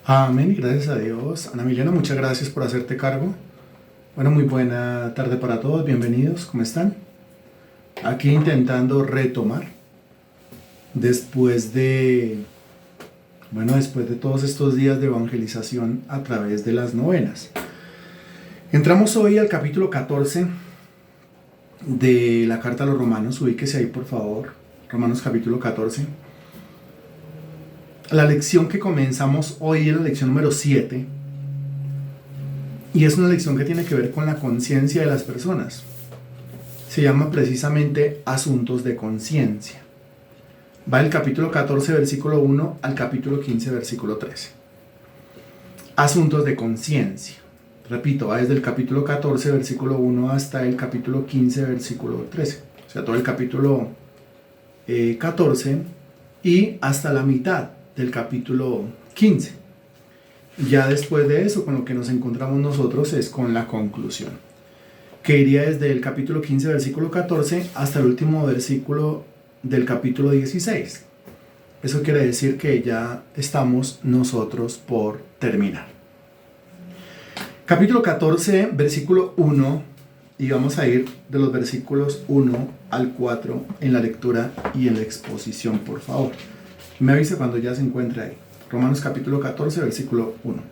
Amén y gracias a Dios. Ana Milena, muchas gracias por hacerte cargo. Bueno, muy buena tarde para todos, bienvenidos, ¿cómo están? Aquí intentando retomar después de, después de todos estos días de evangelización a través de las novenas. Entramos hoy al capítulo 14 de la carta a los Romanos, ubíquese ahí por favor, Romanos capítulo 14. La lección que comenzamos hoy es la lección número 7 y es una lección que tiene que ver con la conciencia de las personas. Se llama precisamente Asuntos de Conciencia. Va del capítulo 14, versículo 1 al capítulo 15, versículo 13. Asuntos de conciencia. Repito, va desde el capítulo 14, versículo 1 hasta el capítulo 15, versículo 13. O sea, todo el capítulo 14 y hasta la mitad del capítulo 15. Ya después de eso, con lo que nos encontramos nosotros es con la conclusión, que iría desde el capítulo 15, versículo 14, hasta el último versículo del capítulo 16. Eso quiere decir que ya estamos nosotros por terminar. Capítulo 14, versículo 1, y vamos a ir de los versículos 1 al 4 en la lectura y en la exposición, por favor. Me avise cuando ya se encuentre ahí. Romanos capítulo 14, versículo 1.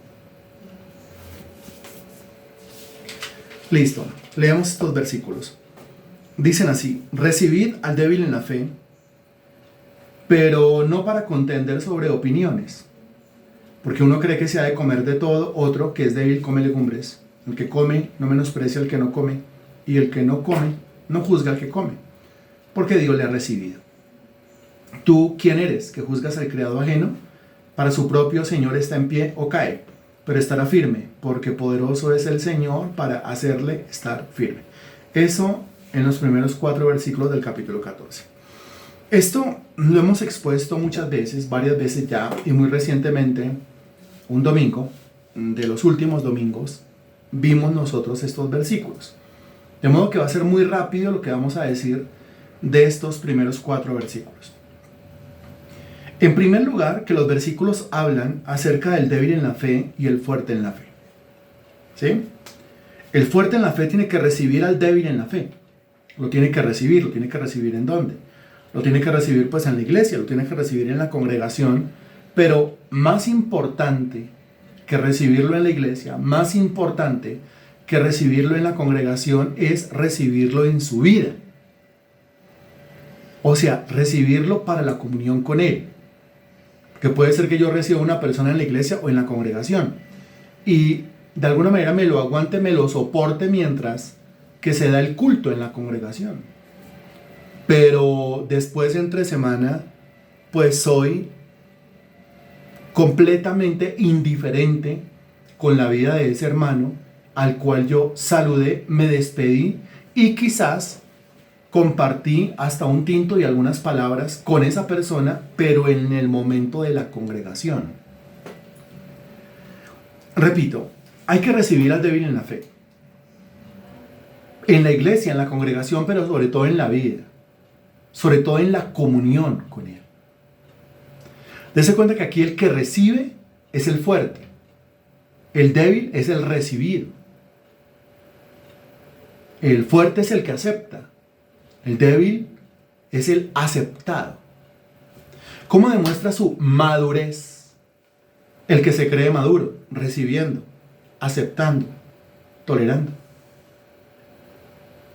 Listo, leamos estos versículos. Dicen así: recibid al débil en la fe, pero no para contender sobre opiniones, porque uno cree que se ha de comer de todo, otro que es débil come legumbres. El que come no menosprecia al que no come, y el que no come no juzga al que come, porque Dios le ha recibido. ¿Tú quién eres, que juzgas al criado ajeno? Para su propio Señor está en pie o cae, pero estará firme, porque poderoso es el Señor para hacerle estar firme. Eso en los primeros 4 versículos del capítulo 14. Esto lo hemos expuesto muchas veces, varias veces ya, y muy recientemente, un domingo, de los últimos domingos, vimos nosotros estos versículos. De modo que va a ser muy rápido lo que vamos a decir de estos primeros 4 versículos. En primer lugar, que los versículos hablan acerca del débil en la fe y el fuerte en la fe. ¿Sí? El fuerte en la fe tiene que recibir al débil en la fe. Lo tiene que recibir ¿en dónde? Lo tiene que recibir pues en la iglesia, lo tiene que recibir en la congregación, pero más importante que recibirlo en la iglesia, más importante que recibirlo en la congregación es recibirlo en su vida. O sea, recibirlo para la comunión con él. Que puede ser que yo reciba una persona en la iglesia o en la congregación y de alguna manera me lo aguante, me lo soporte mientras que se da el culto en la congregación. Pero después entre semana, pues soy completamente indiferente con la vida de ese hermano al cual yo saludé, me despedí y quizás compartí hasta un tinto y algunas palabras con esa persona, pero en el momento de la congregación. Repito, hay que recibir al débil en la fe. En la iglesia, en la congregación, pero sobre todo en la vida. Sobre todo en la comunión con él. Dese cuenta que aquí el que recibe es el fuerte. El débil es el recibido. El fuerte es el que acepta. El débil es el aceptado. ¿Cómo demuestra su madurez? El que se cree maduro, recibiendo, aceptando, tolerando.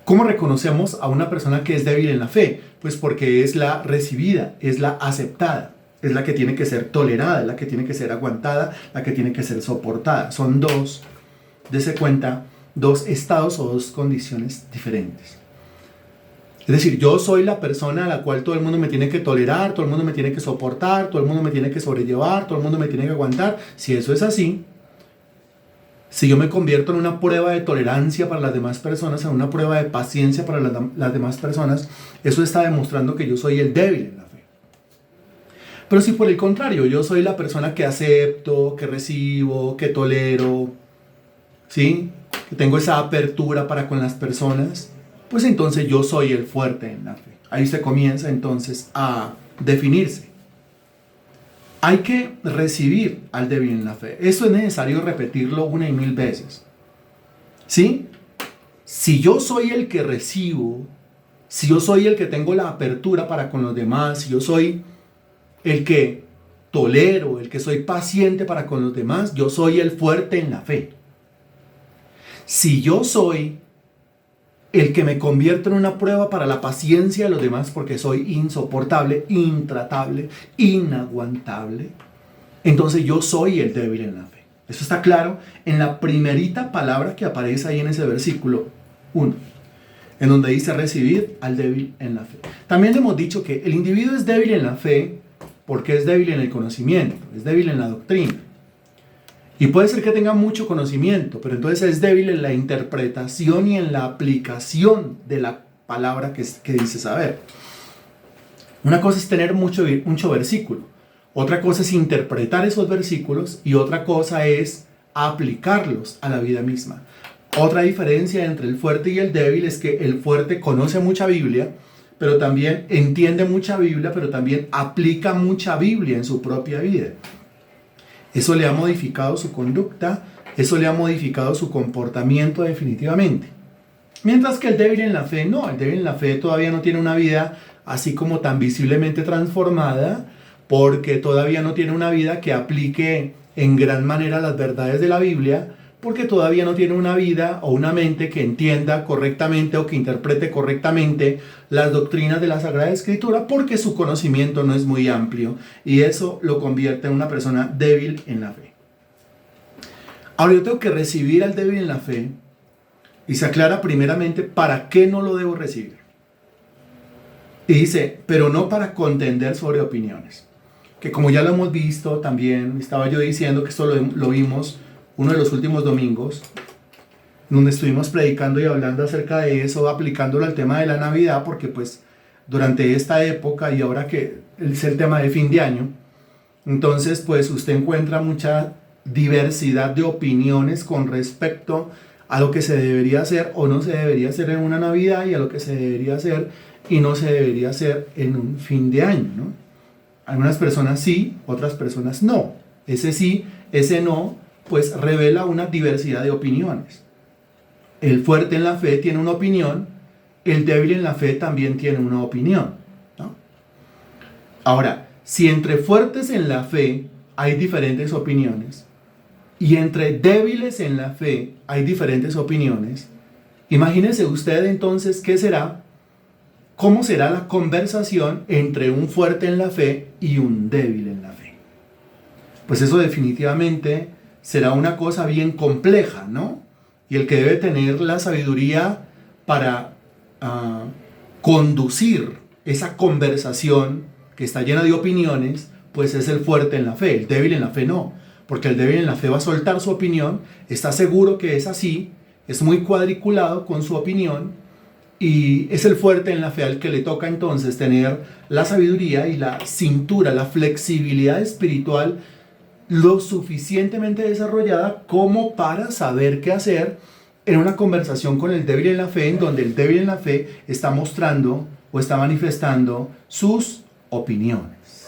¿Cómo reconocemos a una persona que es débil en la fe? Pues porque es la recibida, es la aceptada, es la que tiene que ser tolerada, es la que tiene que ser aguantada, la que tiene que ser soportada. Son dos, dése cuenta, dos estados o dos condiciones diferentes. Es decir, yo soy la persona a la cual todo el mundo me tiene que tolerar, todo el mundo me tiene que soportar, todo el mundo me tiene que sobrellevar, todo el mundo me tiene que aguantar. Si eso es así, si yo me convierto en una prueba de tolerancia para las demás personas, en una prueba de paciencia para las demás personas, eso está demostrando que yo soy el débil en la fe. Pero si por el contrario, yo soy la persona que acepto, que recibo, que tolero, ¿sí? Que tengo esa apertura para con las personas, pues entonces yo soy el fuerte en la fe. Ahí se comienza entonces a definirse. Hay que recibir al débil en la fe. Eso es necesario repetirlo 1,000 veces. ¿Sí? Si yo soy el que recibo, si yo soy el que tengo la apertura para con los demás, si yo soy el que tolero, el que soy paciente para con los demás, yo soy el fuerte en la fe. Si yo soy el que me convierto en una prueba para la paciencia de los demás porque soy insoportable, intratable, inaguantable, entonces yo soy el débil en la fe. Eso está claro en la primerita palabra que aparece ahí en ese versículo 1, en donde dice recibir al débil en la fe. También hemos dicho que el individuo es débil en la fe porque es débil en el conocimiento, es débil en la doctrina. Y puede ser que tenga mucho conocimiento, pero entonces es débil en la interpretación y en la aplicación de la palabra que dice saber. Una cosa es tener mucho versículo, otra cosa es interpretar esos versículos y otra cosa es aplicarlos a la vida misma. Otra diferencia entre el fuerte y el débil es que el fuerte conoce mucha Biblia, pero también entiende mucha Biblia, pero también aplica mucha Biblia en su propia vida. Eso le ha modificado su conducta, eso le ha modificado su comportamiento definitivamente. Mientras que el débil en la fe, no, el débil en la fe todavía no tiene una vida así como tan visiblemente transformada, porque todavía no tiene una vida que aplique en gran manera las verdades de la Biblia, porque todavía no tiene una vida o una mente que entienda correctamente o que interprete correctamente las doctrinas de la Sagrada Escritura, porque su conocimiento no es muy amplio y eso lo convierte en una persona débil en la fe. Ahora yo tengo que recibir al débil en la fe y se aclara primeramente para qué no lo debo recibir. Y dice, pero no para contender sobre opiniones, que como ya lo hemos visto también, estaba yo diciendo que esto lo vimos uno de los últimos domingos, donde estuvimos predicando y hablando acerca de eso, aplicándolo al tema de la Navidad, porque pues durante esta época y ahora que es el tema de fin de año, entonces pues usted encuentra mucha diversidad de opiniones con respecto a lo que se debería hacer o no se debería hacer en una Navidad y a lo que se debería hacer y no se debería hacer en un fin de año, ¿no? Algunas personas sí, otras personas no. Ese sí, ese no, pues revela una diversidad de opiniones. El fuerte en la fe tiene una opinión, el débil en la fe también tiene una opinión, ¿no? Ahora, si entre fuertes en la fe hay diferentes opiniones y entre débiles en la fe hay diferentes opiniones, imagínese usted entonces qué será, cómo será la conversación entre un fuerte en la fe y un débil en la fe. Pues eso definitivamente será una cosa bien compleja, ¿no? Y el que debe tener la sabiduría para conducir esa conversación que está llena de opiniones, pues es el fuerte en la fe. El débil en la fe no, porque el débil en la fe va a soltar su opinión, está seguro que es así, es muy cuadriculado con su opinión, y es el fuerte en la fe al que le toca entonces tener la sabiduría y la cintura, la flexibilidad espiritual lo suficientemente desarrollada como para saber qué hacer en una conversación con el débil en la fe, en donde el débil en la fe está mostrando o está manifestando sus opiniones.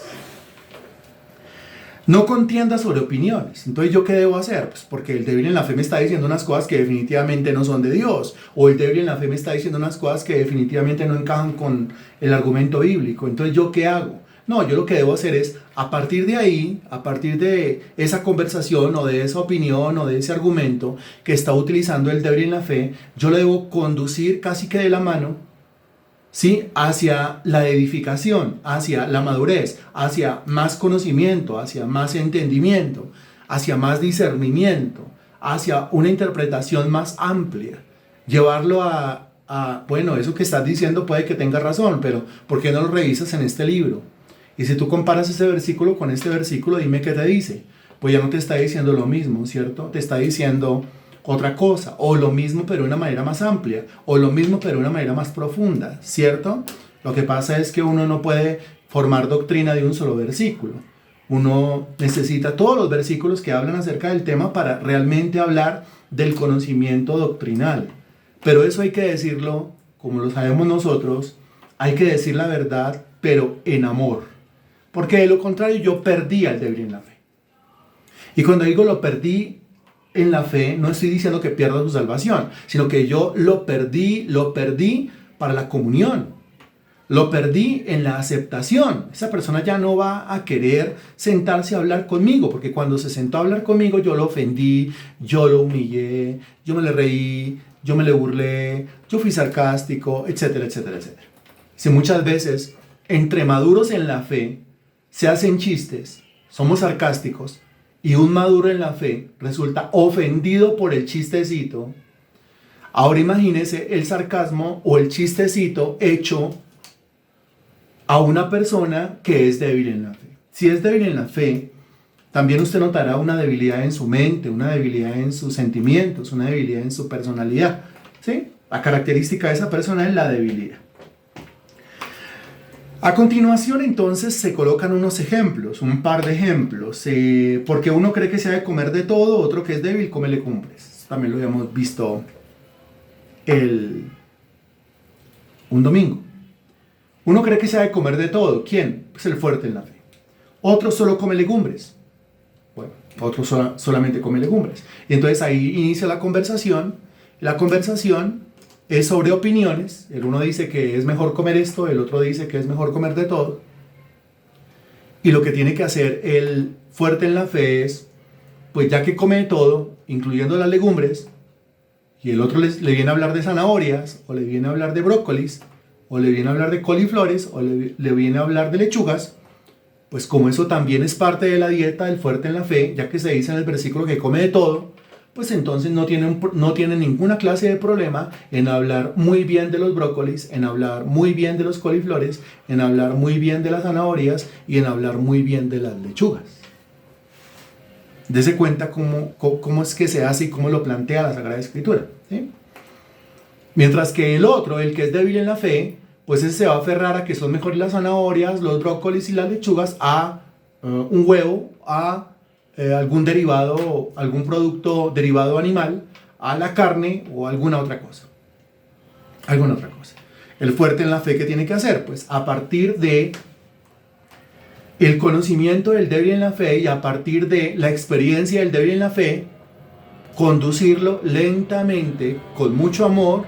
No contienda sobre opiniones. Entonces, ¿yo qué debo hacer? Pues porque el débil en la fe me está diciendo unas cosas que definitivamente no son de Dios, o el débil en la fe me está diciendo unas cosas que definitivamente no encajan con el argumento bíblico. Entonces, ¿yo qué hago? No, yo lo que debo hacer es, a partir de ahí, a partir de esa conversación o de esa opinión o de ese argumento que está utilizando el débil en la fe, yo lo debo conducir casi que de la mano, ¿sí?, hacia la edificación, hacia la madurez, hacia más conocimiento, hacia más entendimiento, hacia más discernimiento, hacia una interpretación más amplia. Llevarlo bueno, eso que estás diciendo puede que tenga razón, pero ¿por qué no lo revisas en este libro? Y si tú comparas ese versículo con este versículo, dime qué te dice. Pues ya no te está diciendo lo mismo, ¿cierto? Te está diciendo otra cosa, o lo mismo pero de una manera más amplia, o lo mismo pero de una manera más profunda, ¿cierto? Lo que pasa es que uno no puede formar doctrina de un solo versículo. Uno necesita todos los versículos que hablan acerca del tema para realmente hablar del conocimiento doctrinal. Pero eso hay que decirlo, como lo sabemos nosotros, hay que decir la verdad, pero en amor. porque de lo contrario yo perdí al débil en la fe. Y cuando digo lo perdí en la fe, no estoy diciendo que pierda su salvación, sino que yo lo perdí para la comunión. Lo perdí en la aceptación. Esa persona ya no va a querer sentarse a hablar conmigo, porque cuando se sentó a hablar conmigo yo lo ofendí, yo lo humillé, yo me le reí, yo me le burlé, yo fui sarcástico, etcétera, etcétera, etcétera. Si muchas veces entre maduros en la fe se hacen chistes, somos sarcásticos, y un maduro en la fe resulta ofendido por el chistecito, ahora imagínese el sarcasmo o el chistecito hecho a una persona que es débil en la fe. Si es débil en la fe, también usted notará una debilidad en su mente, una debilidad en sus sentimientos, una debilidad en su personalidad. ¿Sí? La característica de esa persona es la debilidad. A continuación, entonces, se colocan unos ejemplos, un par de ejemplos. Porque uno cree que se ha de comer de todo, otro que es débil, come legumbres. También lo habíamos visto un domingo. Uno cree que se ha de comer de todo. ¿Quién? Pues el fuerte en la fe. Otro solo come legumbres. Bueno, otro solamente come legumbres. Y entonces ahí inicia la conversación. La conversación es sobre opiniones. El uno dice que es mejor comer esto, el otro dice que es mejor comer de todo. Y lo que tiene que hacer el fuerte en la fe es, pues ya que come de todo, incluyendo las legumbres, y el otro le viene a hablar de zanahorias, o le viene a hablar de brócolis, o le viene a hablar de coliflores, o le viene a hablar de lechugas, pues como eso también es parte de la dieta del fuerte en la fe, ya que se dice en el versículo que come de todo, pues entonces no tiene ninguna clase de problema en hablar muy bien de los brócolis, en hablar muy bien de los coliflores, en hablar muy bien de las zanahorias y en hablar muy bien de las lechugas. Dese cuenta cómo es que se hace y cómo lo plantea la Sagrada Escritura, ¿sí? Mientras que el otro, el que es débil en la fe, pues ese se va a aferrar a que son mejores las zanahorias, los brócolis y las lechugas a un huevo, a algún derivado, algún producto derivado animal, a la carne o alguna otra cosa. Alguna otra cosa. El fuerte en la fe, ¿qué tiene que hacer? Pues a partir de el conocimiento del débil en la fe y a partir de la experiencia del débil en la fe, conducirlo lentamente, con mucho amor,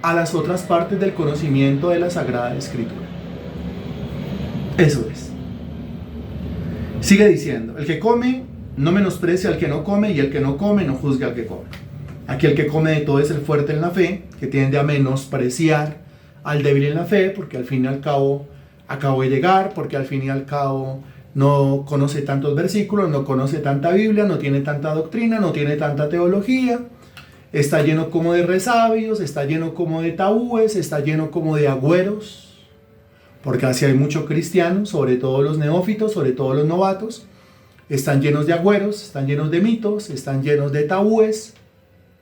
a las otras partes del conocimiento de la Sagrada Escritura. Eso es. Sigue diciendo, el que come no menosprecia al que no come, y el que no come no juzga al que come. Aquí el que come de todo es el fuerte en la fe, que tiende a menospreciar al débil en la fe, porque al fin y al cabo acabo de llegar, porque al fin y al cabo no conoce tantos versículos, no conoce tanta Biblia, no tiene tanta doctrina, no tiene tanta teología, está lleno como de resabios, está lleno como de tabúes, está lleno como de agüeros, porque así hay muchos cristianos, sobre todo los neófitos, sobre todo los novatos, están llenos de agüeros, están llenos de mitos, están llenos de tabúes.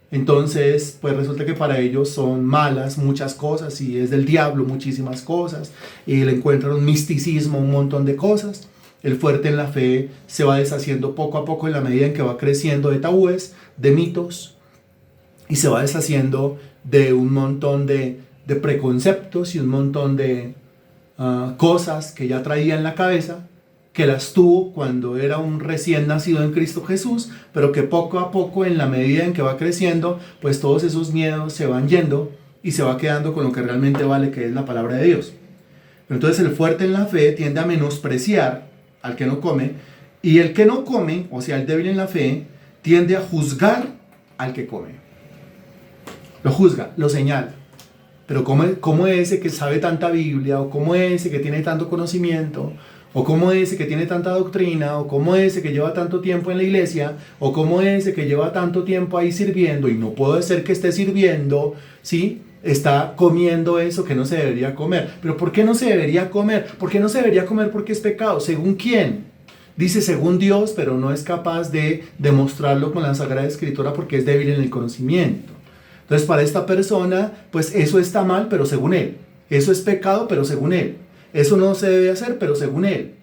Entonces, pues resulta que para ellos son malas muchas cosas y es del diablo muchísimas cosas, y le encuentran un misticismo, un montón de cosas. El fuerte en la fe se va deshaciendo poco a poco en la medida en que va creciendo de tabúes, de mitos, y se va deshaciendo de un montón de preconceptos y un montón de cosas que ya traía en la cabeza, que las tuvo cuando era un recién nacido en Cristo Jesús, pero que poco a poco, en la medida en que va creciendo, pues todos esos miedos se van yendo y se va quedando con lo que realmente vale, que es la palabra de Dios. Pero entonces el fuerte en la fe tiende a menospreciar al que no come, y el que no come, o sea, el débil en la fe, tiende a juzgar al que come. Lo juzga, lo señala. Pero ¿cómo ese que sabe tanta Biblia, o cómo ese que tiene tanto conocimiento, o cómo ese que tiene tanta doctrina, o cómo ese que lleva tanto tiempo en la iglesia, o cómo ese que lleva tanto tiempo ahí sirviendo, y no puede ser que esté sirviendo, ¿sí?, está comiendo eso que no se debería comer? ¿Pero por qué no se debería comer? ¿Por qué no se debería comer? Porque es pecado. ¿Según quién? Dice según Dios, pero no es capaz de demostrarlo con la Sagrada Escritura porque es débil en el conocimiento. Entonces, para esta persona, pues eso está mal, pero según él. Eso es pecado, pero según él. Eso no se debe hacer, pero según él.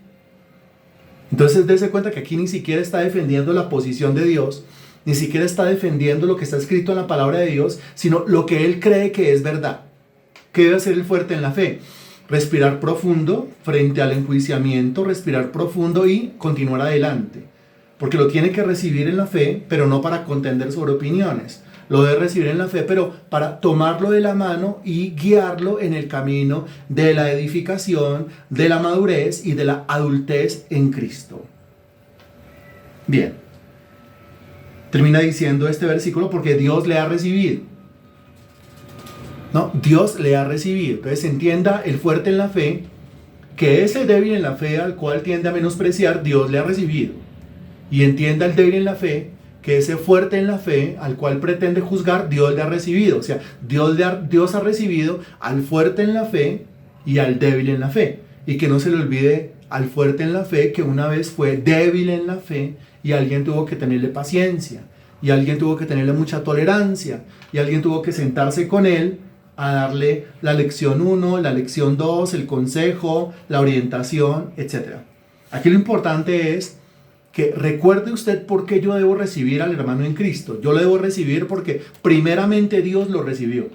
Entonces, dése cuenta que aquí ni siquiera está defendiendo la posición de Dios, ni siquiera está defendiendo lo que está escrito en la palabra de Dios, sino lo que él cree que es verdad. ¿Qué debe hacer el fuerte en la fe? respirar profundo frente al enjuiciamiento, respirar profundo y continuar adelante. Porque lo tiene que recibir en la fe, pero no para contender sobre opiniones. Lo debe recibir en la fe, pero para tomarlo de la mano y guiarlo en el camino de la edificación, de la madurez y de la adultez en Cristo. Bien. Termina diciendo este versículo porque Dios le ha recibido. No, Dios le ha recibido. Entonces entienda el fuerte en la fe, que es el débil en la fe al cual tiende a menospreciar, Dios le ha recibido. Y entienda el débil en la fe, que ese fuerte en la fe al cual pretende juzgar, Dios le ha recibido. O sea, Dios ha recibido al fuerte en la fe y al débil en la fe. Y que no se le olvide al fuerte en la fe que una vez fue débil en la fe y alguien tuvo que tenerle paciencia. Y alguien tuvo que tenerle mucha tolerancia. Y alguien tuvo que sentarse con él a darle la lección 1, la lección 2, el consejo, la orientación, etc. Aquí lo importante es que recuerde usted por qué yo debo recibir al hermano en Cristo. Yo lo debo recibir porque primeramente Dios lo recibió.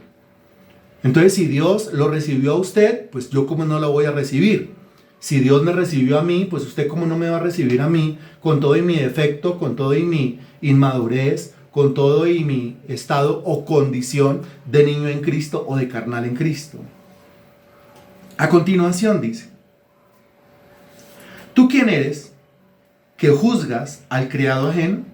Entonces, si Dios lo recibió a usted, pues yo cómo no lo voy a recibir. Si Dios me recibió a mí, pues usted cómo no me va a recibir a mí con todo y mi defecto, con todo y mi inmadurez, con todo y mi estado o condición de niño en Cristo o de carnal en Cristo. A continuación dice: ¿tú quién eres que juzgas al criado ajeno?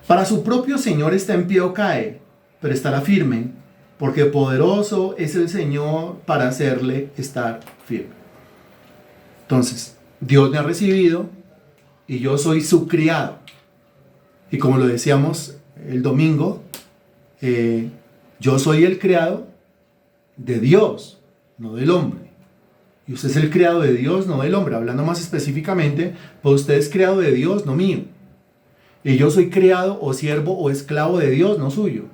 Para su propio Señor está en pie o cae, pero estará firme, porque poderoso es el Señor para hacerle estar firme. Entonces, Dios me ha recibido y yo soy su criado. Y como lo decíamos el domingo, yo soy el criado de Dios, no del hombre. Y usted es el criado de Dios, no del hombre. Hablando más específicamente, pues usted es criado de Dios, no mío. Y yo soy criado o siervo o esclavo de Dios, no suyo.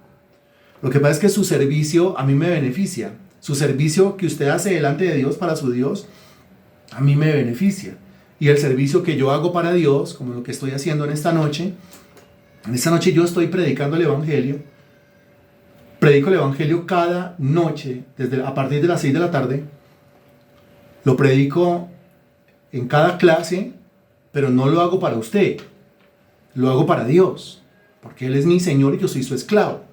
Lo que pasa es que su servicio a mí me beneficia. Su servicio que usted hace delante de Dios para su Dios, a mí me beneficia. Y el servicio que yo hago para Dios, como lo que estoy haciendo en esta noche yo estoy predicando el Evangelio. Predico el Evangelio cada noche, a partir de las 6 de la tarde. Lo predico en cada clase, pero no lo hago para usted. Lo hago para Dios, porque Él es mi Señor y yo soy su esclavo.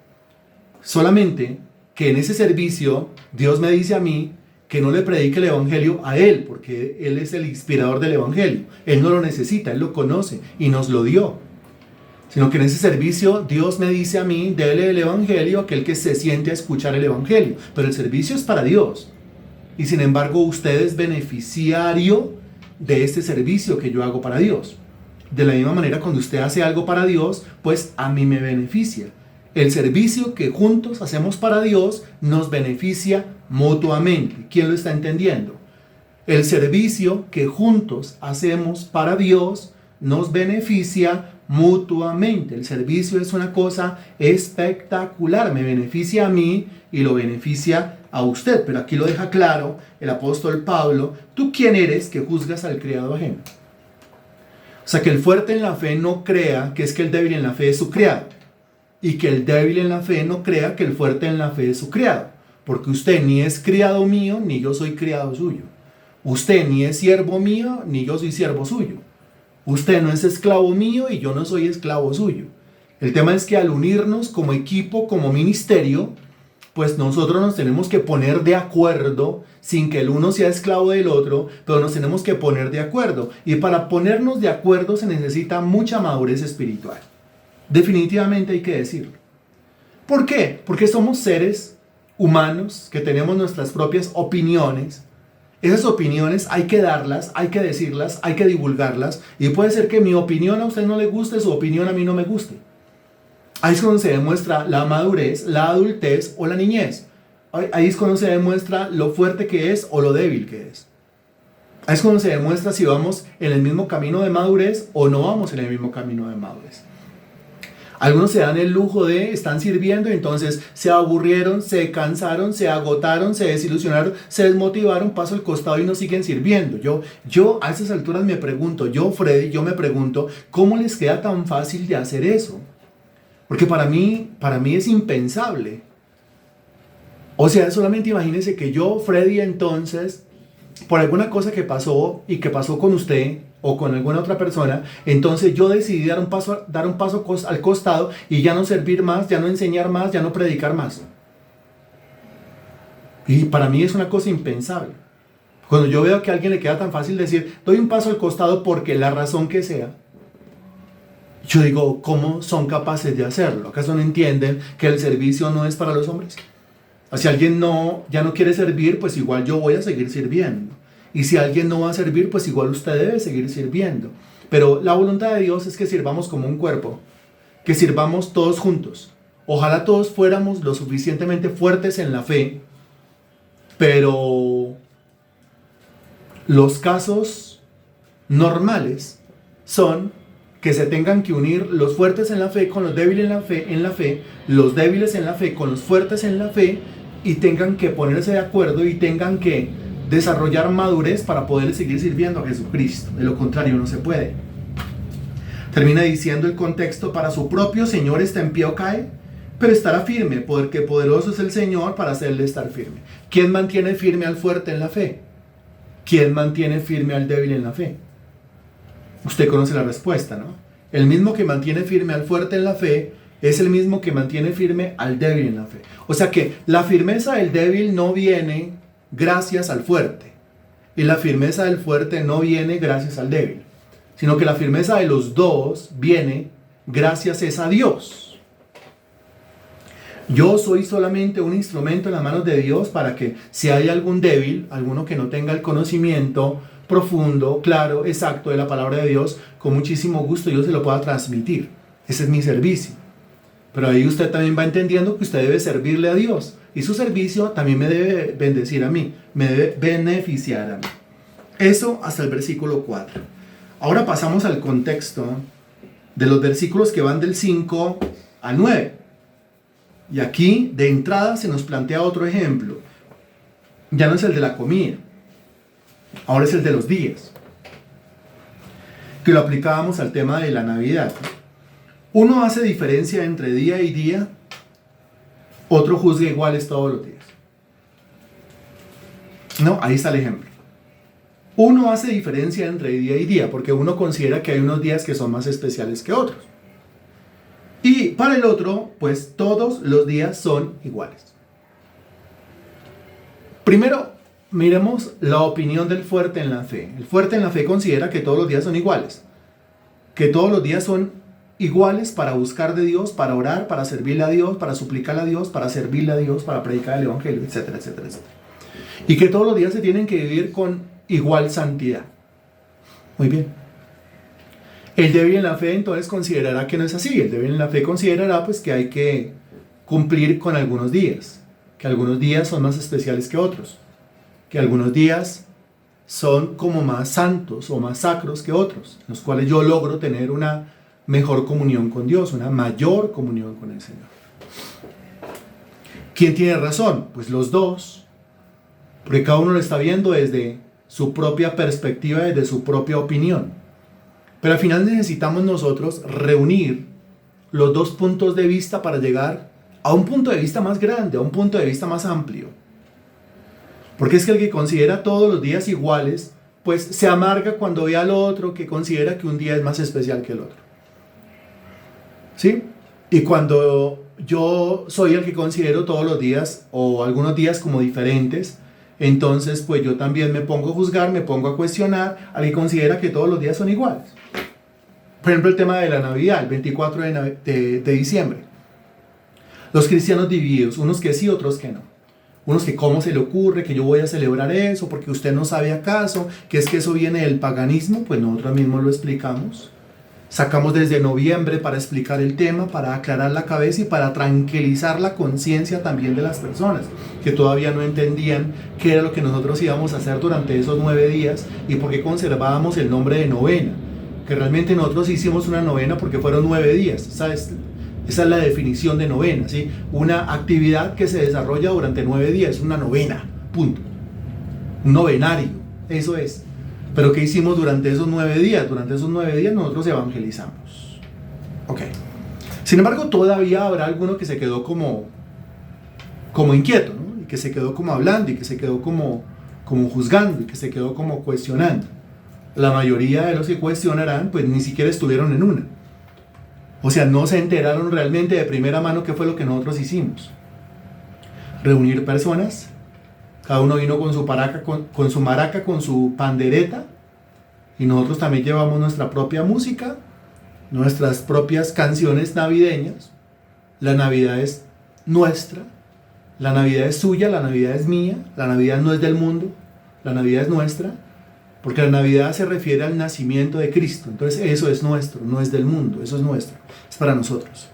Solamente que en ese servicio Dios me dice a mí que no le predique el Evangelio a Él, porque Él es el inspirador del Evangelio. Él no lo necesita, Él lo conoce y nos lo dio. Sino que en ese servicio Dios me dice a mí: dele el Evangelio a aquel que se siente a escuchar el Evangelio. Pero el servicio es para Dios. Y sin embargo usted es beneficiario de este servicio que yo hago para Dios. De la misma manera, cuando usted hace algo para Dios, pues a mí me beneficia. El servicio que juntos hacemos para Dios nos beneficia mutuamente. ¿Quién lo está entendiendo? El servicio que juntos hacemos para Dios nos beneficia mutuamente. El servicio es una cosa espectacular. Me beneficia a mí y lo beneficia a usted. Pero aquí lo deja claro el apóstol Pablo: ¿tú quién eres que juzgas al criado ajeno? O sea, que el fuerte en la fe no crea que es que el débil en la fe es su criado. Y que el débil en la fe no crea que el fuerte en la fe es su criado. Porque usted ni es criado mío, ni yo soy criado suyo. Usted ni es siervo mío, ni yo soy siervo suyo. Usted no es esclavo mío y yo no soy esclavo suyo. El tema es que al unirnos como equipo, como ministerio, pues nosotros nos tenemos que poner de acuerdo, sin que el uno sea esclavo del otro, pero nos tenemos que poner de acuerdo. Y para ponernos de acuerdo se necesita mucha madurez espiritual. Definitivamente hay que decirlo. ¿Por qué? Porque somos seres humanos que tenemos nuestras propias opiniones. Esas opiniones hay que darlas, hay que decirlas, hay que divulgarlas. Y puede ser que mi opinión a usted no le guste, su opinión a mí no me guste. Ahí es cuando se demuestra la madurez, la adultez o la niñez. Ahí es cuando se demuestra lo fuerte que es o lo débil que es. Ahí es cuando se demuestra si vamos en el mismo camino de madurez o no vamos en el mismo camino de madurez. Algunos se dan el lujo de, están sirviendo y entonces se aburrieron, se cansaron, se agotaron, se desilusionaron, se desmotivaron, paso al costado y no siguen sirviendo. Yo a esas alturas me pregunto, Freddy, yo me pregunto, ¿cómo les queda tan fácil de hacer eso? Porque para mí es impensable. O sea, solamente imagínense que yo, Freddy, entonces, por alguna cosa que pasó y que pasó con usted o con alguna otra persona, entonces yo decidí dar un paso al costado y ya no servir más, ya no enseñar más, ya no predicar más. Y para mí es una cosa impensable. Cuando yo veo que a alguien le queda tan fácil decir, doy un paso al costado porque la razón que sea, yo digo, ¿cómo son capaces de hacerlo? ¿Acaso no entienden que el servicio no es para los hombres? Si alguien ya no quiere servir, pues igual yo voy a seguir sirviendo. Y si alguien no va a servir, pues igual usted debe seguir sirviendo. Pero la voluntad de Dios es que sirvamos como un cuerpo, que sirvamos todos juntos. Ojalá todos fuéramos lo suficientemente fuertes en la fe, pero los casos normales son que se tengan que unir los fuertes en la fe con los débiles en la fe, los débiles en la fe con los fuertes en la fe, y tengan que ponerse de acuerdo y tengan que desarrollar madurez para poder seguir sirviendo a Jesucristo. De lo contrario no se puede. Termina diciendo el contexto: para su propio Señor está en pie o cae, pero estará firme, porque poderoso es el Señor para hacerle estar firme. ¿Quién mantiene firme al fuerte en la fe? ¿Quién mantiene firme al débil en la fe? Usted conoce la respuesta, ¿no? El mismo que mantiene firme al fuerte en la fe es el mismo que mantiene firme al débil en la fe. O sea que la firmeza del débil no viene gracias al fuerte, y la firmeza del fuerte no viene gracias al débil, sino que la firmeza de los dos viene gracias a Dios. Yo soy solamente un instrumento en las manos de Dios para que, si hay algún débil, alguno que no tenga el conocimiento profundo, claro, exacto de la palabra de Dios, con muchísimo gusto yo se lo pueda transmitir. Ese es mi servicio. Pero ahí usted también va entendiendo que usted debe servirle a Dios, y su servicio también me debe bendecir a mí, me debe beneficiar a mí. Eso hasta el versículo 4. Ahora pasamos al contexto de los versículos que van del 5 al 9. Y aquí de entrada se nos plantea otro ejemplo. Ya no es el de la comida, ahora es el de los días, que lo aplicábamos al tema de la Navidad. Uno hace diferencia entre día y día, otro juzga iguales todos los días. No, ahí está el ejemplo. Uno hace diferencia entre día y día, porque uno considera que hay unos días que son más especiales que otros. Y para el otro, pues todos los días son iguales. Primero, miremos la opinión del fuerte en la fe. El fuerte en la fe considera que todos los días son iguales. Que todos los días son iguales para buscar de Dios, para orar, para servirle a Dios, para suplicarle a Dios, para servirle a Dios, para predicar el evangelio, etcétera, etcétera, etcétera. Y que todos los días se tienen que vivir con igual santidad. Muy bien. El débil en la fe entonces considerará que no es así. El débil en la fe considerará pues que hay que cumplir con algunos días, que algunos días son más especiales que otros, que algunos días son como más santos o más sacros que otros, en los cuales yo logro tener una mejor comunión con Dios, una mayor comunión con el Señor. ¿Quién tiene razón? Pues los dos, porque cada uno lo está viendo desde su propia perspectiva, desde su propia opinión. Pero al final necesitamos nosotros reunir los dos puntos de vista para llegar a un punto de vista más grande, a un punto de vista más amplio. Porque es que el que considera todos los días iguales, pues se amarga cuando ve al otro que considera que un día es más especial que el otro. ¿Sí? Y cuando yo soy el que considero todos los días o algunos días como diferentes, entonces pues yo también me pongo a juzgar, me pongo a cuestionar al que considera que todos los días son iguales. Por ejemplo, el tema de la Navidad, el 24 de diciembre. Los cristianos divididos, unos que sí, otros que no. Unos que cómo se le ocurre que yo voy a celebrar eso, porque usted no sabe acaso, que es que eso viene del paganismo. Pues nosotros mismos lo explicamos. Sacamos desde noviembre para explicar el tema, para aclarar la cabeza y para tranquilizar la conciencia también de las personas que todavía no entendían qué era lo que nosotros íbamos a hacer durante esos 9 días y por qué conservábamos el nombre de novena. Que realmente nosotros hicimos una novena porque fueron 9 días, ¿sabes? Esa es la definición de novena, ¿sí? Una actividad que se desarrolla durante 9 días, una novena, punto. Un novenario, eso es. Pero ¿qué hicimos durante esos 9 días? Durante esos 9 días nosotros evangelizamos. Ok. Sin embargo, todavía habrá alguno que se quedó como inquieto, ¿no? y que se quedó como hablando y que se quedó como juzgando y que se quedó como cuestionando. La mayoría de los que cuestionarán pues ni siquiera estuvieron en una. O sea, no se enteraron realmente de primera mano qué fue lo que nosotros hicimos. Reunir personas, cada uno vino con su maraca, con su pandereta, y nosotros también llevamos nuestra propia música, nuestras propias canciones navideñas. La Navidad es nuestra, la Navidad es suya, la Navidad es mía, la Navidad no es del mundo, la Navidad es nuestra, porque la Navidad se refiere al nacimiento de Cristo. Entonces eso es nuestro, no es del mundo, eso es nuestro, es para nosotros.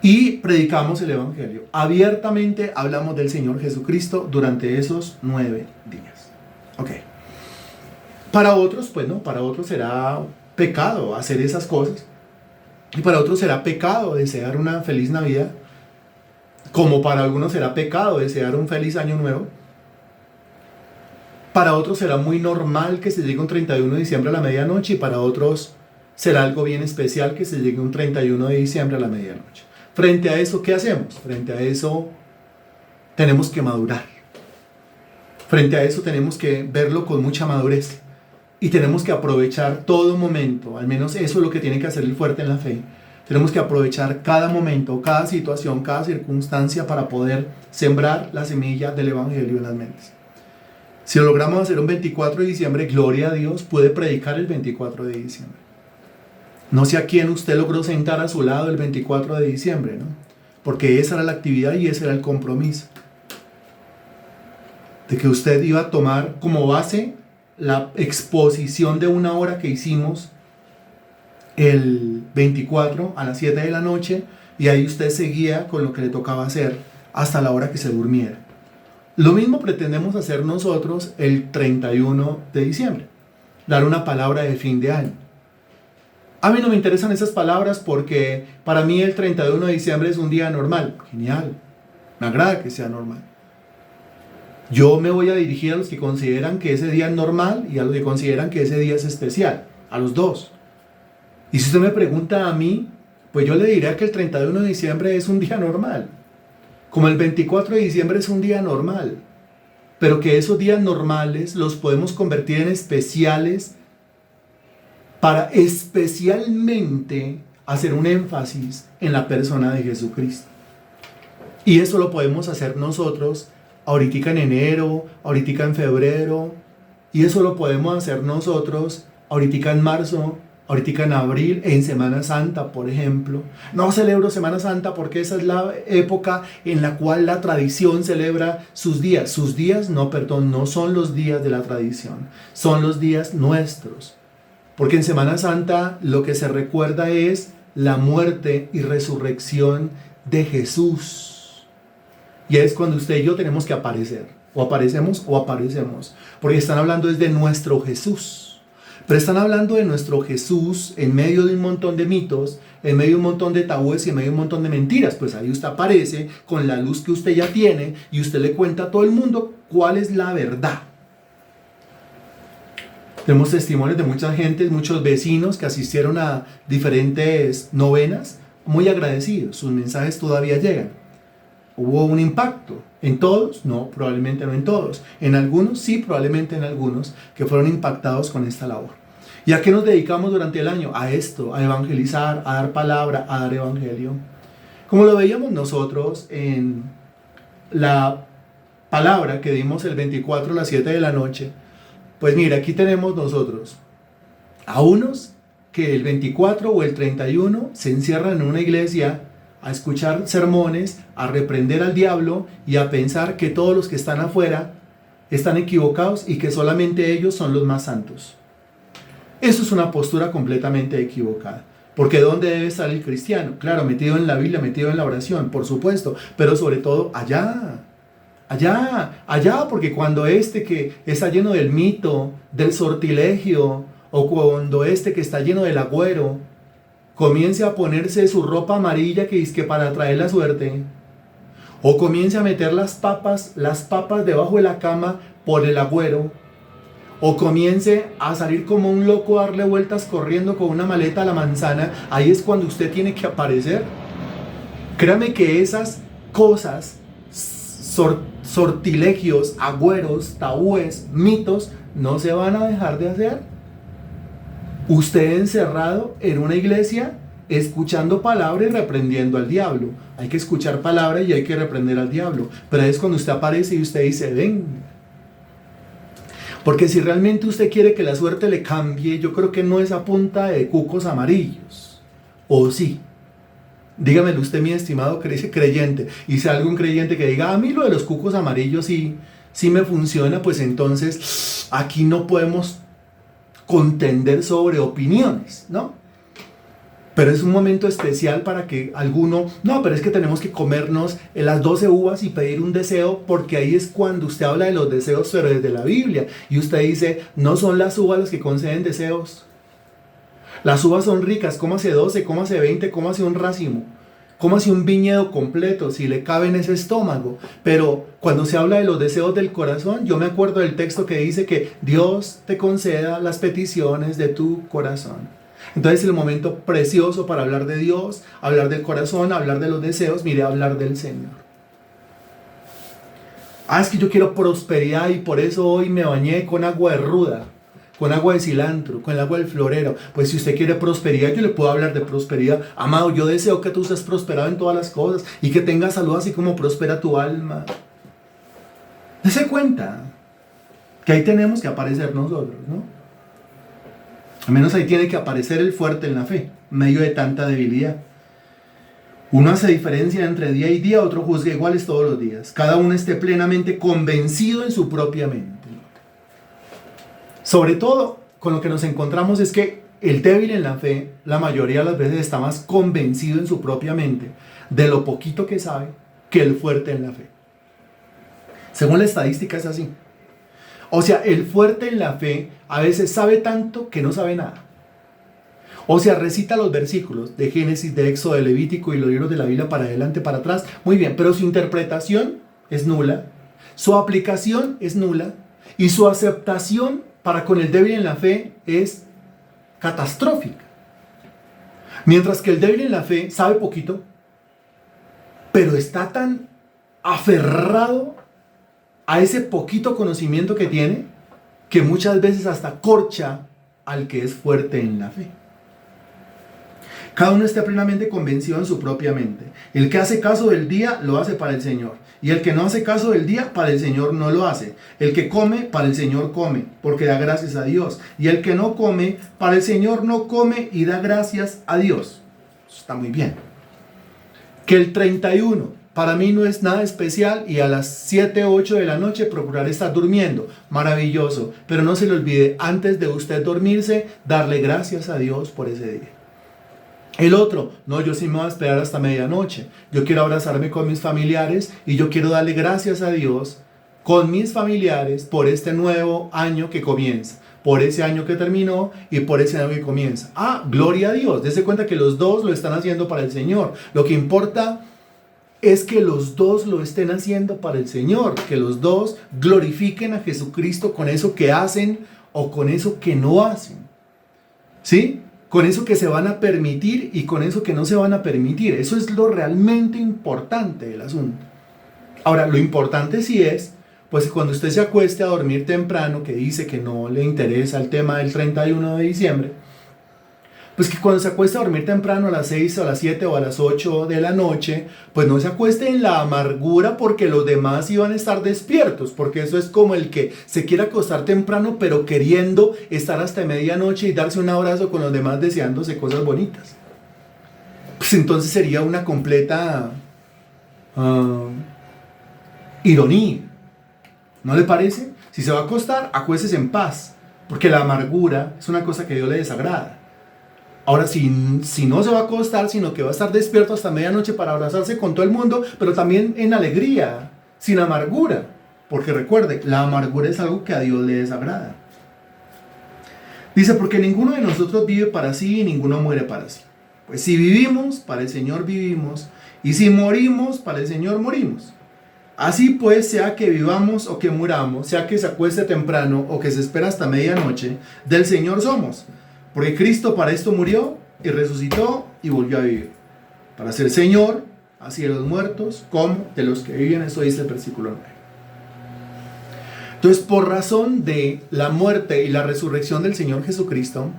Y predicamos el Evangelio. Abiertamente hablamos del Señor Jesucristo durante esos 9 días. Ok. Para otros, pues no, para otros será pecado hacer esas cosas. Y para otros será pecado desear una feliz Navidad. Como para algunos será pecado desear un feliz Año Nuevo. Para otros será muy normal que se llegue un 31 de diciembre a la medianoche, y para otros será algo bien especial que se llegue un 31 de diciembre a la medianoche. Frente a eso, ¿qué hacemos? Frente a eso tenemos que madurar. Frente a eso tenemos que verlo con mucha madurez. Y tenemos que aprovechar todo momento, al menos eso es lo que tiene que hacer el fuerte en la fe. Tenemos que aprovechar cada momento, cada situación, cada circunstancia para poder sembrar la semilla del Evangelio en las mentes. Si lo logramos hacer un 24 de diciembre, gloria a Dios, puede predicar el 24 de diciembre. No sé a quién usted logró sentar a su lado el 24 de diciembre, ¿no? Porque esa era la actividad y ese era el compromiso. De que usted iba a tomar como base la exposición de una hora que hicimos el 24 a las 7 de la noche, y ahí usted seguía con lo que le tocaba hacer hasta la hora que se durmiera. Lo mismo pretendemos hacer nosotros el 31 de diciembre, dar una palabra de fin de año. A mí no me interesan esas palabras porque para mí el 31 de diciembre es un día normal. Genial, me agrada que sea normal. Yo me voy a dirigir a los que consideran que ese día es normal y a los que consideran que ese día es especial, a los dos. Y si usted me pregunta a mí, pues yo le diré que el 31 de diciembre es un día normal, como el 24 de diciembre es un día normal, pero que esos días normales los podemos convertir en especiales para especialmente hacer un énfasis en la persona de Jesucristo. Y eso lo podemos hacer nosotros ahorita en enero, ahorita en febrero, y eso lo podemos hacer nosotros ahorita en marzo, ahorita en abril, en Semana Santa, por ejemplo. No celebro Semana Santa porque esa es la época en la cual la tradición celebra sus días. Sus días, no son los días de la tradición, son los días nuestros. Porque en Semana Santa lo que se recuerda es la muerte y resurrección de Jesús. Y es cuando usted y yo tenemos que aparecer. O aparecemos, porque están hablando desde nuestro Jesús. Pero están hablando de nuestro Jesús en medio de un montón de mitos, en medio de un montón de tabúes y en medio de un montón de mentiras. Pues ahí usted aparece con la luz que usted ya tiene y usted le cuenta a todo el mundo cuál es la verdad. Tenemos testimonios de mucha gente, muchos vecinos que asistieron a diferentes novenas, muy agradecidos. Sus mensajes todavía llegan. ¿Hubo un impacto? ¿En todos? No, probablemente no en todos. En algunos, sí, probablemente en algunos que fueron impactados con esta labor. ¿Y a qué nos dedicamos durante el año? A esto, a evangelizar, a dar palabra, a dar evangelio. Como lo veíamos nosotros en la palabra que dimos el 24 a las 7 de la noche, pues mira, aquí tenemos nosotros a unos que el 24 o el 31 se encierran en una iglesia a escuchar sermones, a reprender al diablo y a pensar que todos los que están afuera están equivocados y que solamente ellos son los más santos. Eso es una postura completamente equivocada. Porque ¿dónde debe estar el cristiano? Claro, metido en la Biblia, metido en la oración, por supuesto, pero sobre todo allá, porque cuando que está lleno del mito, del sortilegio, o cuando que está lleno del agüero, comience a ponerse su ropa amarilla que dice que para traer la suerte, o comience a meter las papas debajo de la cama por el agüero, o comience a salir como un loco a darle vueltas corriendo con una maleta a la manzana, ahí es cuando usted tiene que aparecer. Créame que esas cosas sortilegios, agüeros, tabúes, mitos, no se van a dejar de hacer. Usted encerrado en una iglesia, escuchando palabra y reprendiendo al diablo. Hay que escuchar palabra y hay que reprender al diablo. Pero es cuando usted aparece y usted dice, ven. Porque si realmente usted quiere que la suerte le cambie, yo creo que no es a punta de cucos amarillos. ¿O sí? Dígamelo usted, mi estimado creyente. Y si hay algún creyente que diga, a mí lo de los cucos amarillos sí me funciona, pues entonces aquí no podemos contender sobre opiniones, ¿no? Pero es un momento especial para que alguno, no, pero es que tenemos que comernos las 12 uvas y pedir un deseo, porque ahí es cuando usted habla de los deseos, pero desde la Biblia. Y usted dice, no son las uvas las que conceden deseos. Las uvas son ricas, cómase 12, cómase 20, cómase un racimo, cómase un viñedo completo, si le cabe en ese estómago. Pero cuando se habla de los deseos del corazón, yo me acuerdo del texto que dice que Dios te conceda las peticiones de tu corazón. Entonces el momento precioso para hablar de Dios, hablar del corazón, hablar de los deseos, mire, hablar del Señor. Es que yo quiero prosperidad y por eso hoy me bañé con agua de ruda, con agua de cilantro, con el agua del florero. Pues si usted quiere prosperidad, yo le puedo hablar de prosperidad. Amado, yo deseo que tú seas prosperado en todas las cosas y que tengas salud así como prospera tu alma. Dese cuenta que ahí tenemos que aparecer nosotros, ¿no? Al menos ahí tiene que aparecer el fuerte en la fe, en medio de tanta debilidad. Uno hace diferencia entre día y día, otro juzga iguales todos los días. Cada uno esté plenamente convencido en su propia mente. Sobre todo, con lo que nos encontramos es que el débil en la fe, la mayoría de las veces está más convencido en su propia mente de lo poquito que sabe que el fuerte en la fe. Según la estadística es así. O sea, el fuerte en la fe a veces sabe tanto que no sabe nada. O sea, recita los versículos de Génesis, de Éxodo, de Levítico y los libros de la Biblia para adelante, para atrás. Muy bien, pero su interpretación es nula, su aplicación es nula y su aceptación para con el débil en la fe es catastrófica. Mientras que el débil en la fe sabe poquito, pero está tan aferrado a ese poquito conocimiento que tiene, que muchas veces hasta corcha al que es fuerte en la fe. Cada uno está plenamente convencido en su propia mente. El que hace caso del día, lo hace para el Señor. Y el que no hace caso del día, para el Señor no lo hace. El que come, para el Señor come, porque da gracias a Dios. Y el que no come, para el Señor no come y da gracias a Dios. Eso está muy bien. Que el 31... para mí no es nada especial y a las 7 o 8 de la noche procurar estar durmiendo. Maravilloso. Pero no se le olvide, antes de usted dormirse, darle gracias a Dios por ese día. El otro, no, yo sí me voy a esperar hasta medianoche. Yo quiero abrazarme con mis familiares y yo quiero darle gracias a Dios con mis familiares por este nuevo año que comienza, por ese año que terminó y por ese año que comienza. Gloria a Dios. Dese cuenta que los dos lo están haciendo para el Señor. Lo que importa es que los dos lo estén haciendo para el Señor, que los dos glorifiquen a Jesucristo con eso que hacen o con eso que no hacen, ¿sí? Con eso que se van a permitir y con eso que no se van a permitir. Eso es lo realmente importante del asunto. Ahora, lo importante sí es, pues cuando usted se acueste a dormir temprano, que dice que no le interesa el tema del 31 de diciembre, pues que cuando se acueste a dormir temprano a las 6 o a las 7 o a las 8 de la noche, pues no se acueste en la amargura porque los demás iban a estar despiertos, porque eso es como el que se quiere acostar temprano pero queriendo estar hasta medianoche y darse un abrazo con los demás deseándose cosas bonitas. Pues entonces sería una completa ironía, ¿no le parece? Si se va a acostar, acuéstese en paz, porque la amargura es una cosa que a Dios le desagrada. Ahora, si no se va a acostar, sino que va a estar despierto hasta medianoche para abrazarse con todo el mundo, pero también en alegría, sin amargura. Porque recuerde, la amargura es algo que a Dios le desagrada. Dice, porque ninguno de nosotros vive para sí y ninguno muere para sí. Pues si vivimos, para el Señor vivimos, y si morimos, para el Señor morimos. Así pues, sea que vivamos o que muramos, sea que se acueste temprano o que se espera hasta medianoche, del Señor somos. Porque Cristo para esto murió y resucitó y volvió a vivir. Para ser Señor así de los muertos como de los que viven. Eso dice el versículo 9. Entonces, por razón de la muerte y la resurrección del Señor Jesucristo,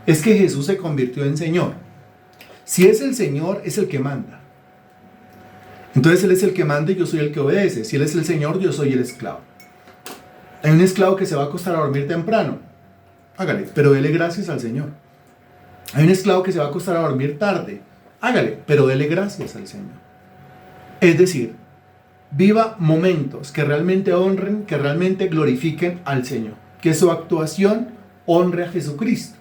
es que Jesús se convirtió en Señor. Si es el Señor, es el que manda. Entonces Él es el que manda y yo soy el que obedece. Si Él es el Señor, yo soy el esclavo. Hay un esclavo que se va a acostar a dormir temprano. Hágale, pero dele gracias al Señor. Hay un esclavo que se va a acostar a dormir tarde. Hágale, pero dele gracias al Señor. Es decir, viva momentos que realmente honren, que realmente glorifiquen al Señor. Que su actuación honre a Jesucristo.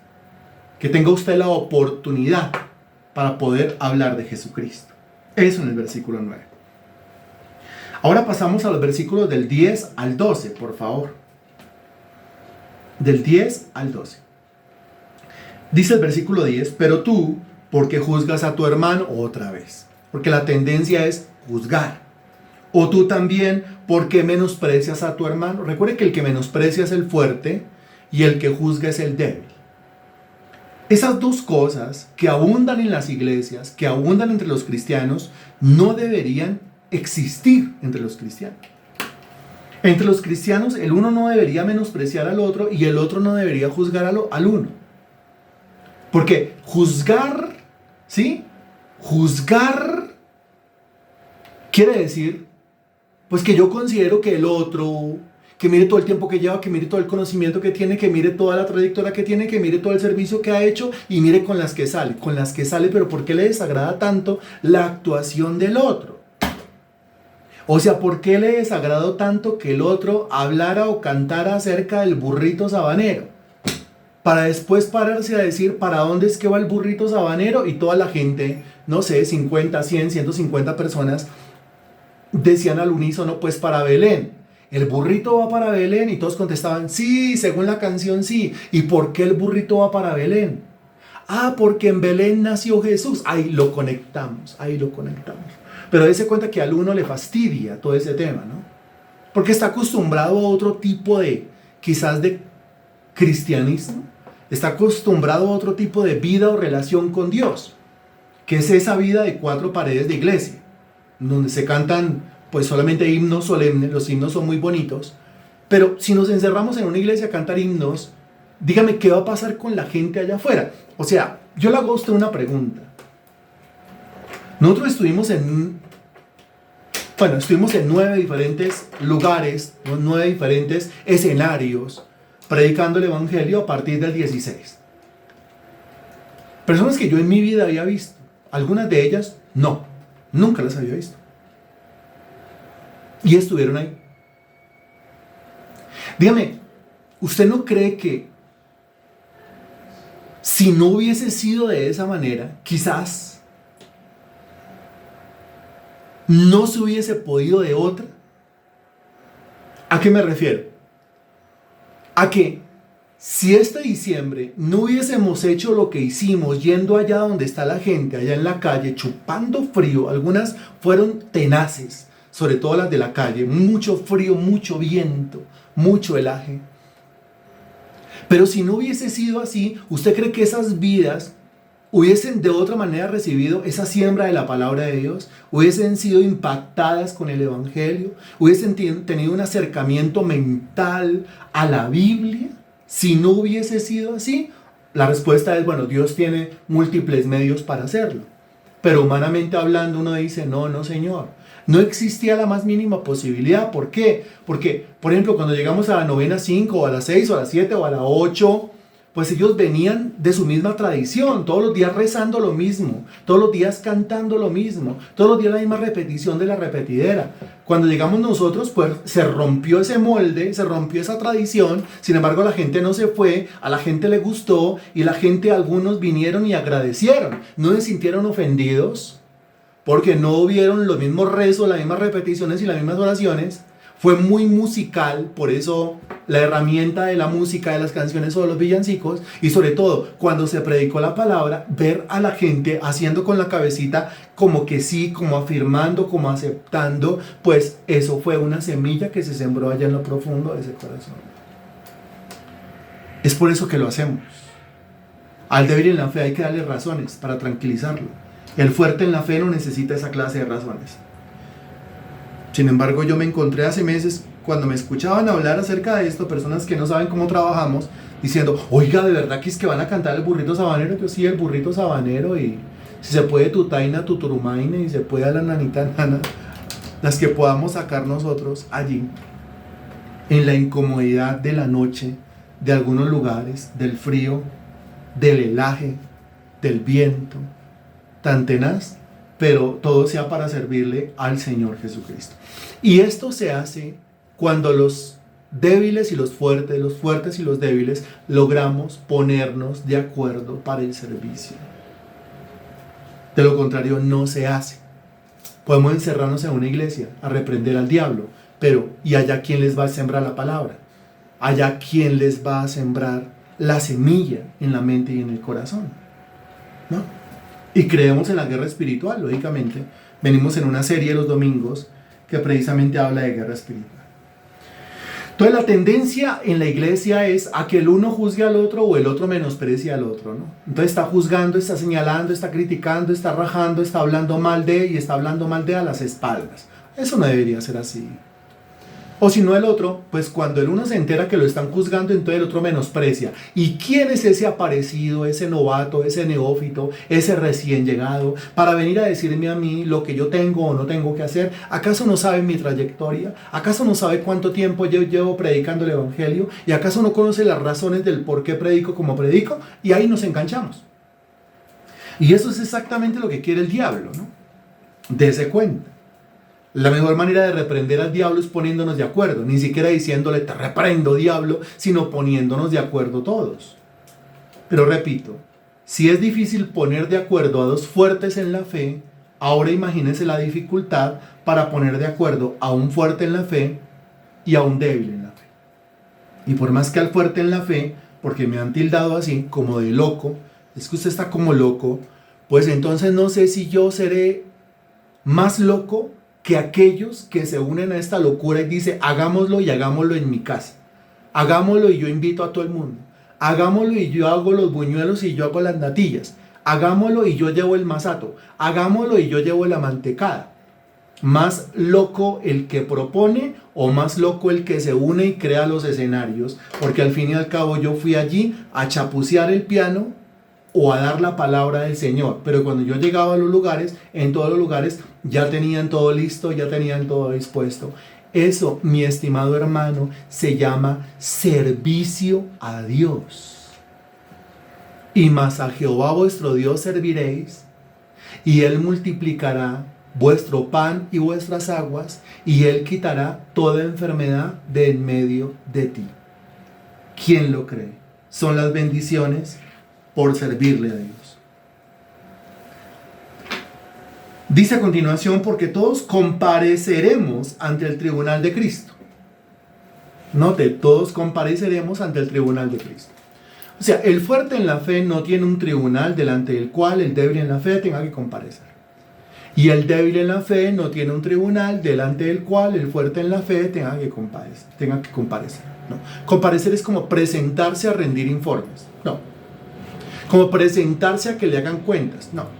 Que tenga usted la oportunidad para poder hablar de Jesucristo. Eso en el versículo 9. Ahora pasamos a los versículos del 10 al 12, por favor. Del 10 al 12. Dice el versículo 10, pero tú, ¿por qué juzgas a tu hermano otra vez? Porque la tendencia es juzgar. O tú también, ¿por qué menosprecias a tu hermano? Recuerde que el que menosprecia es el fuerte y el que juzga es el débil. Esas dos cosas que abundan en las iglesias, que abundan entre los cristianos, no deberían existir entre los cristianos. Entre los cristianos, el uno no debería menospreciar al otro y el otro no debería juzgar al uno. Porque juzgar, ¿sí? Juzgar quiere decir, pues que yo considero que el otro, que mire todo el tiempo que lleva, que mire todo el conocimiento que tiene, que mire toda la trayectoria que tiene, que mire todo el servicio que ha hecho y mire con las que sale, pero ¿por qué le desagrada tanto la actuación del otro? O sea, ¿por qué le desagradó tanto que el otro hablara o cantara acerca del burrito sabanero? Para después pararse a decir, ¿para dónde es que va el burrito sabanero? Y toda la gente, no sé, 50, 100, 150 personas decían al unísono, pues para Belén. El burrito va para Belén y todos contestaban, sí, según la canción sí. ¿Y por qué el burrito va para Belén? Ah, porque en Belén nació Jesús. Ahí lo conectamos. Pero dése cuenta que al uno le fastidia todo ese tema, ¿no? Porque está acostumbrado a otro tipo de, quizás de cristianismo. Está acostumbrado a otro tipo de vida o relación con Dios. Que es esa vida de 4 paredes de iglesia. Donde se cantan pues solamente himnos solemnes, los himnos son muy bonitos, pero si nos encerramos en una iglesia a cantar himnos, dígame qué va a pasar con la gente allá afuera. O sea, yo le hago a usted una pregunta. Nosotros estuvimos en 9 diferentes lugares, 9 diferentes escenarios, predicando el evangelio a partir del 16. Personas que yo en mi vida había visto, algunas de ellas no, nunca las había visto. Y estuvieron ahí. Dígame, ¿usted no cree que si no hubiese sido de esa manera, quizás no se hubiese podido de otra? ¿A qué me refiero? A que si este diciembre no hubiésemos hecho lo que hicimos, yendo allá donde está la gente, allá en la calle, chupando frío, algunas fueron tenaces, sobre todo las de la calle, mucho frío, mucho viento, mucho helaje. Pero si no hubiese sido así, ¿usted cree que esas vidas hubiesen de otra manera recibido esa siembra de la palabra de Dios? ¿Hubiesen sido impactadas con el evangelio? ¿Hubiesen tenido un acercamiento mental a la Biblia? Si no hubiese sido así, la respuesta es, bueno, Dios tiene múltiples medios para hacerlo. Pero humanamente hablando uno dice, no, Señor. No existía la más mínima posibilidad. ¿Por qué? Porque, por ejemplo, cuando llegamos a la novena 5, o a las 6, o a las 7, o a la 8, pues ellos venían de su misma tradición, todos los días rezando lo mismo, todos los días cantando lo mismo, todos los días la misma repetición de la repetidera. Cuando llegamos nosotros, pues se rompió ese molde, se rompió esa tradición, sin embargo la gente no se fue, a la gente le gustó y la gente, algunos vinieron y agradecieron, no se sintieron ofendidos, porque no vieron los mismos rezos, las mismas repeticiones y las mismas oraciones. Fue muy musical, por eso la herramienta de la música, de las canciones o de los villancicos, y sobre todo cuando se predicó la palabra, ver a la gente haciendo con la cabecita como que sí, como afirmando, como aceptando, pues eso fue una semilla que se sembró allá en lo profundo de ese corazón. Es por eso que lo hacemos. Al débil en la fe hay que darle razones para tranquilizarlo. El fuerte en la fe no necesita esa clase de razones. Sin embargo, yo me encontré hace meses, cuando me escuchaban hablar acerca de esto, personas que no saben cómo trabajamos, diciendo, oiga, ¿de verdad que es que van a cantar el burrito sabanero? Yo sí, el burrito sabanero, y si se puede tutaina, tuturumaina, y se puede a la nanita nana, las que podamos sacar nosotros allí, en la incomodidad de la noche, de algunos lugares, del frío, del helaje, del viento, tan tenaz, pero todo sea para servirle al Señor Jesucristo. Y esto se hace cuando los débiles y los fuertes y los débiles, logramos ponernos de acuerdo para el servicio. De lo contrario, no se hace. Podemos encerrarnos en una iglesia a reprender al diablo, pero ¿y allá quién les va a sembrar la palabra? Allá quién les va a sembrar la semilla en la mente y en el corazón, ¿no? Y creemos en la guerra espiritual, lógicamente. Venimos en una serie los domingos que precisamente habla de guerra espiritual. Entonces la tendencia en la iglesia es a que el uno juzgue al otro o el otro menosprecie al otro, ¿no? Entonces está juzgando, está señalando, está criticando, está rajando, está hablando mal de y está hablando mal de a las espaldas. Eso no debería ser así. O si no el otro, pues cuando el uno se entera que lo están juzgando, entonces el otro menosprecia. ¿Y quién es ese aparecido, ese novato, ese neófito, ese recién llegado, para venir a decirme a mí lo que yo tengo o no tengo que hacer? ¿Acaso no sabe mi trayectoria? ¿Acaso no sabe cuánto tiempo yo llevo predicando el evangelio? ¿Y acaso no conoce las razones del por qué predico como predico? Y ahí nos enganchamos. Y eso es exactamente lo que quiere el diablo, ¿no? Dese cuenta. La mejor manera de reprender al diablo es poniéndonos de acuerdo, ni siquiera diciéndole te reprendo diablo, sino poniéndonos de acuerdo todos. Pero repito, si es difícil poner de acuerdo a dos fuertes en la fe, ahora imagínense la dificultad para poner de acuerdo a un fuerte en la fe y a un débil en la fe. Y por más que al fuerte en la fe, porque me han tildado así como de loco, es que usted está como loco, pues entonces no sé si yo seré más loco que aquellos que se unen a esta locura y dicen, hagámoslo y hagámoslo en mi casa. Hagámoslo y yo invito a todo el mundo. Hagámoslo y yo hago los buñuelos y yo hago las natillas. Hagámoslo y yo llevo el masato. Hagámoslo y yo llevo la mantecada. Más loco el que propone o más loco el que se une y crea los escenarios. Porque al fin y al cabo yo fui allí a chapucear el piano o a dar la palabra del Señor. Pero cuando yo llegaba a los lugares, en todos los lugares ya tenían todo listo, ya tenían todo dispuesto. Eso, mi estimado hermano, se llama servicio a Dios. Y más a Jehová vuestro Dios serviréis, y Él multiplicará vuestro pan y vuestras aguas, y Él quitará toda enfermedad de en medio de ti. ¿Quién lo cree? Son las bendiciones por servirle a Dios. Dice a continuación, porque todos compareceremos ante el tribunal de Cristo. Note, todos compareceremos ante el tribunal de Cristo. O sea, el fuerte en la fe no tiene un tribunal delante del cual el débil en la fe tenga que comparecer. Y el débil en la fe no tiene un tribunal delante del cual el fuerte en la fe tenga que comparecer. No. Comparecer es como presentarse a rendir informes. No. Como presentarse a que le hagan cuentas. No.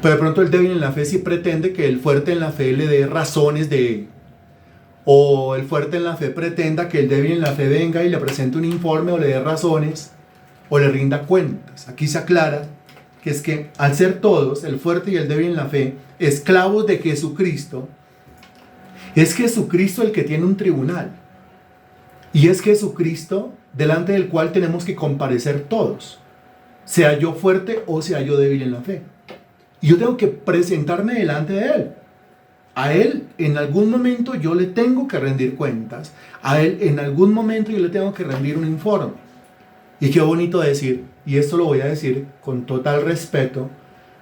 Pero de pronto el débil en la fe sí pretende que el fuerte en la fe le dé razones de... O el fuerte en la fe pretenda que el débil en la fe venga y le presente un informe o le dé razones o le rinda cuentas. Aquí se aclara que es que al ser todos, el fuerte y el débil en la fe, esclavos de Jesucristo, es Jesucristo el que tiene un tribunal. Y es Jesucristo delante del cual tenemos que comparecer todos, sea yo fuerte o sea yo débil en la fe. Y yo tengo que presentarme delante de Él. A Él en algún momento yo le tengo que rendir cuentas. A Él en algún momento yo le tengo que rendir un informe. Y qué bonito decir, y esto lo voy a decir con total respeto,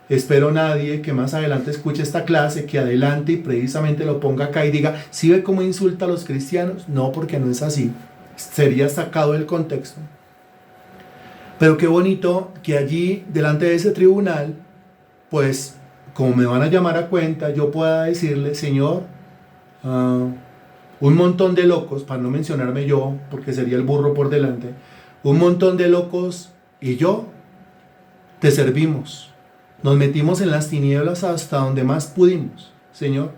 espero nadie que más adelante escuche esta clase, que adelante y precisamente lo ponga acá y diga, ¿sí ve cómo insulta a los cristianos? No, porque no es así. Sería sacado del contexto. Pero qué bonito que allí, delante de ese tribunal, pues, como me van a llamar a cuenta, yo pueda decirle, Señor, un montón de locos, para no mencionarme yo, porque sería el burro por delante, un montón de locos y yo, te servimos. Nos metimos en las tinieblas hasta donde más pudimos, Señor.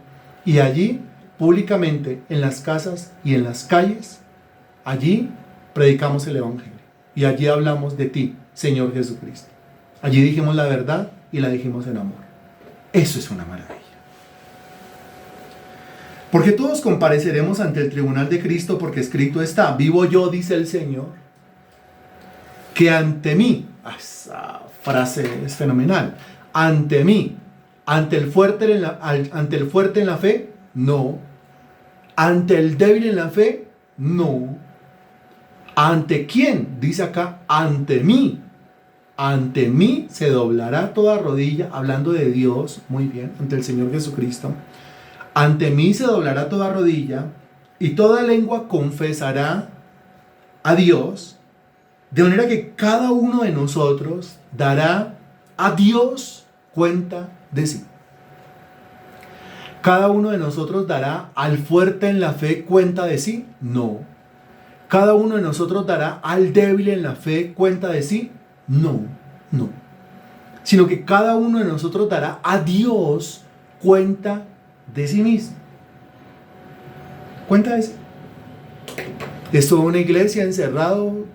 Y allí, públicamente, en las casas y en las calles, allí predicamos el Evangelio. Y allí hablamos de ti, Señor Jesucristo. Allí dijimos la verdad y la dijimos en amor. Eso es una maravilla. Porque todos compareceremos ante el tribunal de Cristo, porque escrito está: vivo yo, dice el Señor, que ante mí, esa frase es fenomenal, ante mí, ante el fuerte en la fe, no. Ante el débil en la fe, no. ¿Ante quién? Dice acá, ante mí. Ante mí se doblará toda rodilla, hablando de Dios, muy bien, ante el Señor Jesucristo. Ante mí se doblará toda rodilla y toda lengua confesará a Dios, de manera que cada uno de nosotros dará a Dios cuenta de sí. ¿Cada uno de nosotros dará al fuerte en la fe cuenta de sí? No. ¿Cada uno de nosotros dará al débil en la fe cuenta de sí? No, no. Sino que cada uno de nosotros dará a Dios cuenta de sí mismo. Cuenta de sí. Es toda una iglesia encerrado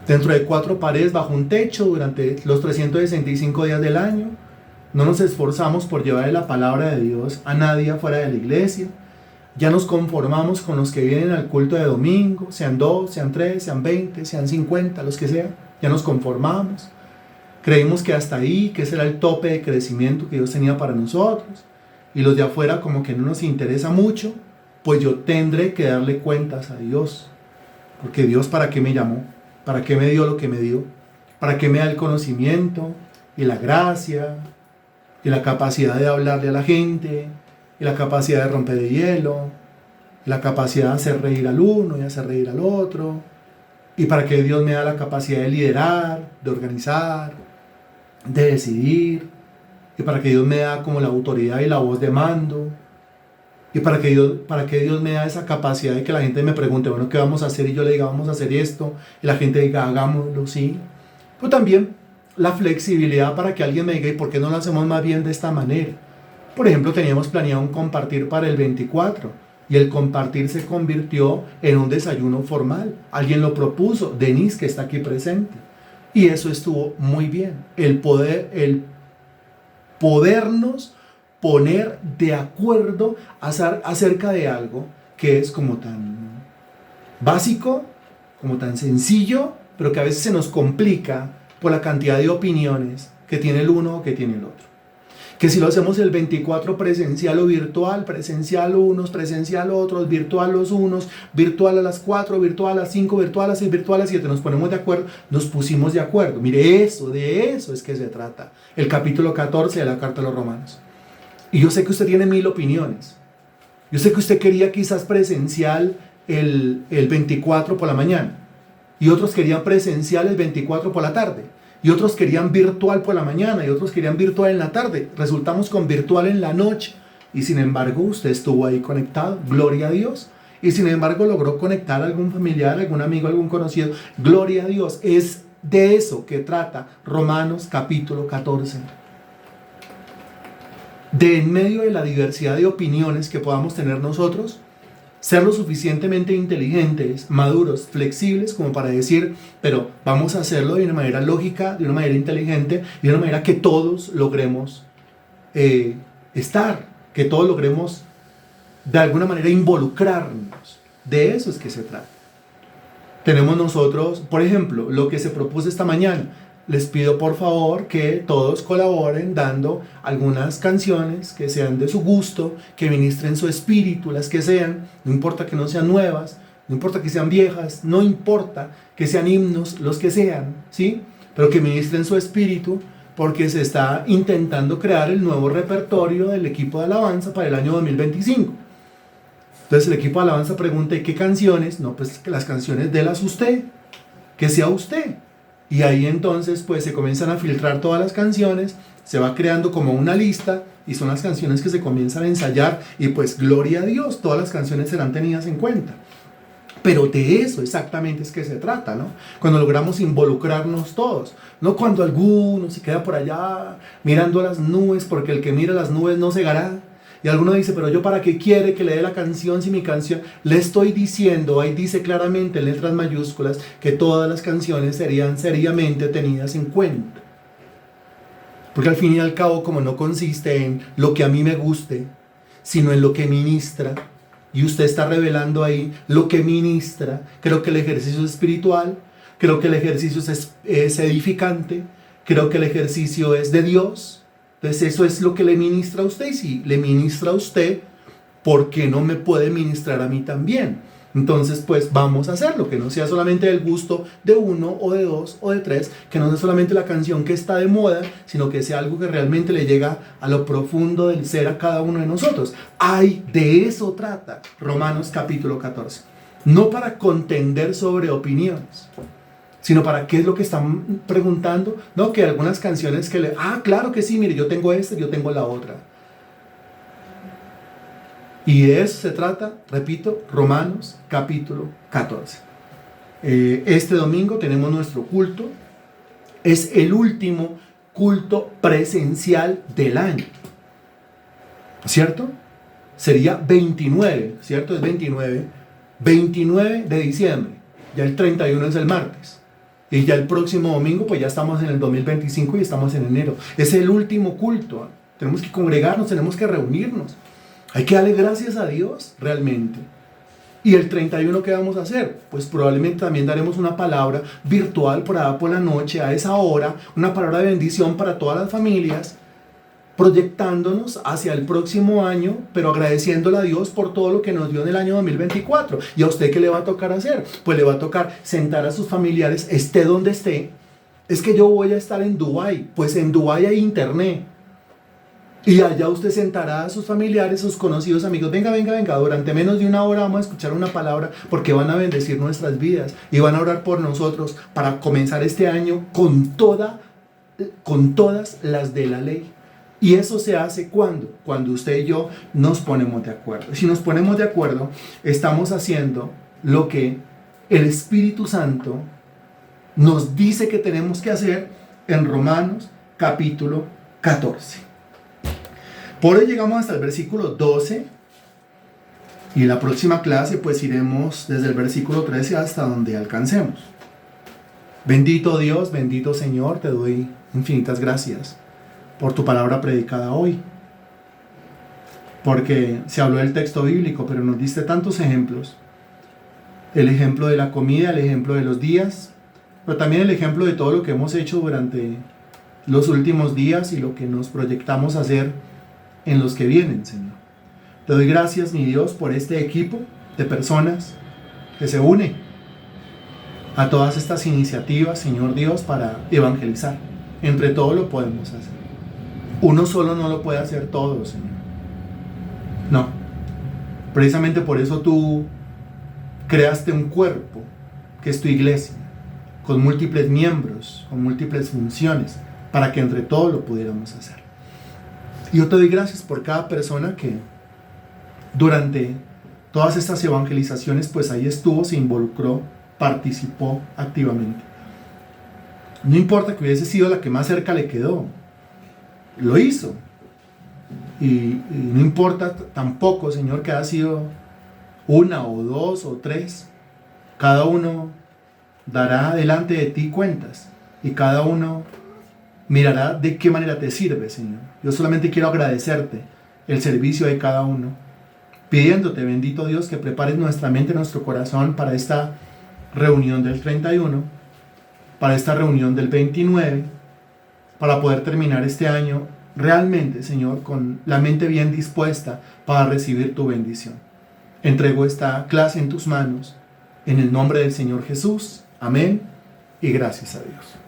dentro de 4 paredes bajo un techo durante los 365 días del año. No nos esforzamos por llevar la palabra de Dios a nadie afuera de la iglesia. Ya nos conformamos con los que vienen al culto de domingo, sean 2, sean 3, sean 20, sean 50, los que sean. Ya nos conformamos. Creímos que hasta ahí, que ese era el tope de crecimiento que Dios tenía para nosotros. Y los de afuera como que no nos interesa mucho, pues yo tendré que darle cuentas a Dios. Porque Dios, ¿para qué me llamó? ¿Para qué me dio lo que me dio? ¿Para qué me da el conocimiento y la gracia y la capacidad de hablarle a la gente y la capacidad de romper el hielo y la capacidad de hacer reír al uno y hacer reír al otro? ¿Y para qué Dios me da la capacidad de liderar, de organizar, de decidir? ¿Y para qué Dios me da como la autoridad y la voz de mando? ¿Y para qué Dios me da esa capacidad de que la gente me pregunte, bueno, ¿qué vamos a hacer? Y yo le diga, vamos a hacer esto. Y la gente diga, hagámoslo, sí. Pero también la flexibilidad para que alguien me diga, ¿y por qué no lo hacemos más bien de esta manera? Por ejemplo, teníamos planeado un compartir para el 24 y el compartir se convirtió en un desayuno formal. Alguien lo propuso, Denise, que está aquí presente. Y eso estuvo muy bien. El podernos poner de acuerdo acerca de algo que es como tan básico, como tan sencillo, pero que a veces se nos complica por la cantidad de opiniones que tiene el uno o que tiene el otro. Que si lo hacemos el 24 presencial o virtual, presencial unos, presencial otros, virtual los unos, virtual a las 4, virtual a las 5, virtual a las 6, virtual a las 7, nos ponemos de acuerdo, nos pusimos de acuerdo. Mire, de eso es que se trata. El capítulo 14 de la Carta a los Romanos. Y yo sé que usted tiene 1000 opiniones. Yo sé que usted quería quizás presencial el 24 por la mañana. Y otros querían presencial el 24 por la tarde. Y otros querían virtual por la mañana. Y otros querían virtual en la tarde. Resultamos con virtual en la noche. Y sin embargo usted estuvo ahí conectado. Gloria a Dios. Y sin embargo logró conectar a algún familiar, algún amigo, algún conocido. Gloria a Dios. Es de eso que trata Romanos capítulo 14. De en medio de la diversidad de opiniones que podamos tener nosotros, ser lo suficientemente inteligentes, maduros, flexibles como para decir, pero vamos a hacerlo de una manera lógica, de una manera inteligente, de una manera que todos logremos estar, que todos logremos de alguna manera involucrarnos. De eso es que se trata. Tenemos nosotros, por ejemplo, lo que se propuso esta mañana. Les pido por favor que todos colaboren dando algunas canciones que sean de su gusto, que ministren su espíritu, las que sean, no importa que no sean nuevas, no importa que sean viejas, no importa que sean himnos, los que sean, ¿sí? Pero que ministren su espíritu, porque se está intentando crear el nuevo repertorio del equipo de alabanza para el año 2025. Entonces el equipo de alabanza pregunta, ¿y qué canciones? No, pues que las canciones délas usted, que sea usted. Y ahí entonces pues se comienzan a filtrar todas las canciones, se va creando como una lista y son las canciones que se comienzan a ensayar y pues gloria a Dios, todas las canciones serán tenidas en cuenta. Pero de eso exactamente es que se trata, ¿no? Cuando logramos involucrarnos todos, no cuando alguno se queda por allá mirando a las nubes, porque el que mira las nubes no cegará. Y alguno dice, pero yo para qué quiere que le dé la canción si mi canción... Le estoy diciendo, ahí dice claramente en letras mayúsculas, que todas las canciones serían seriamente tenidas en cuenta. Porque al fin y al cabo, como no consiste en lo que a mí me guste, sino en lo que ministra, y usted está revelando ahí lo que ministra, creo que el ejercicio es espiritual, creo que el ejercicio es edificante, creo que el ejercicio es de Dios. Entonces eso es lo que le ministra a usted, y si le ministra a usted, ¿por qué no me puede ministrar a mí también? Entonces pues vamos a hacerlo, que no sea solamente el gusto de uno o de dos o de tres, que no sea solamente la canción que está de moda, sino que sea algo que realmente le llega a lo profundo del ser a cada uno de nosotros. Ay, de eso trata Romanos capítulo 14. No para contender sobre opiniones, sino para qué es lo que están preguntando. No, que algunas canciones que claro que sí, mire, yo tengo esta, yo tengo la otra. Y de eso se trata, repito, Romanos capítulo 14. Este domingo tenemos nuestro culto. Es el último culto presencial del año, ¿cierto? Sería 29, ¿cierto? Es 29 de diciembre. Ya el 31 es el martes. Y ya el próximo domingo, pues ya estamos en el 2025 y estamos en enero. Es el último culto. Tenemos que congregarnos, tenemos que reunirnos. Hay que darle gracias a Dios realmente. ¿Y el 31 qué vamos a hacer? Pues probablemente también daremos una palabra virtual por allá por la noche, a esa hora, una palabra de bendición para todas las familias, proyectándonos hacia el próximo año, pero agradeciéndole a Dios por todo lo que nos dio en el año 2024. ¿Y a usted qué le va a tocar hacer? Pues le va a tocar sentar a sus familiares, esté donde esté. Es que yo voy a estar en Dubái. Pues en Dubái hay internet. Y allá usted sentará a sus familiares, sus conocidos, amigos. Venga, durante menos de una hora vamos a escuchar una palabra, porque van a bendecir nuestras vidas y van a orar por nosotros para comenzar este año con todas las de la ley. Y eso se hace cuando usted y yo nos ponemos de acuerdo. Si nos ponemos de acuerdo, estamos haciendo lo que el Espíritu Santo nos dice que tenemos que hacer en Romanos capítulo 14. Por hoy llegamos hasta el versículo 12 y en la próxima clase pues iremos desde el versículo 13 hasta donde alcancemos. Bendito Dios, bendito Señor, te doy infinitas gracias por tu palabra predicada hoy, porque se habló del texto bíblico, pero nos diste tantos ejemplos. El ejemplo de la comida, el ejemplo de los días, pero también el ejemplo de todo lo que hemos hecho durante los últimos días y lo que nos proyectamos a hacer en los que vienen, Señor. Te doy gracias, mi Dios, por este equipo de personas que se une a todas estas iniciativas, Señor Dios, para evangelizar. Entre todos lo podemos hacer. Uno solo no lo puede hacer todo, Señor. No. Precisamente por eso tú creaste un cuerpo, que es tu iglesia, con múltiples miembros, con múltiples funciones, para que entre todos lo pudiéramos hacer. Y yo te doy gracias por cada persona que durante todas estas evangelizaciones pues ahí estuvo, se involucró, participó activamente. No importa que hubiese sido la que más cerca le quedó, lo hizo. Y no importa tampoco, Señor, que haya sido una o dos o tres. Cada uno dará delante de ti cuentas y cada uno mirará de qué manera te sirve, Señor. Yo solamente quiero agradecerte el servicio de cada uno, pidiéndote, bendito Dios, que prepares nuestra mente, nuestro corazón para esta reunión del 31, para esta reunión del 29, para poder terminar este año realmente, Señor, con la mente bien dispuesta para recibir tu bendición. Entrego esta clase en tus manos, en el nombre del Señor Jesús. Amén y gracias a Dios.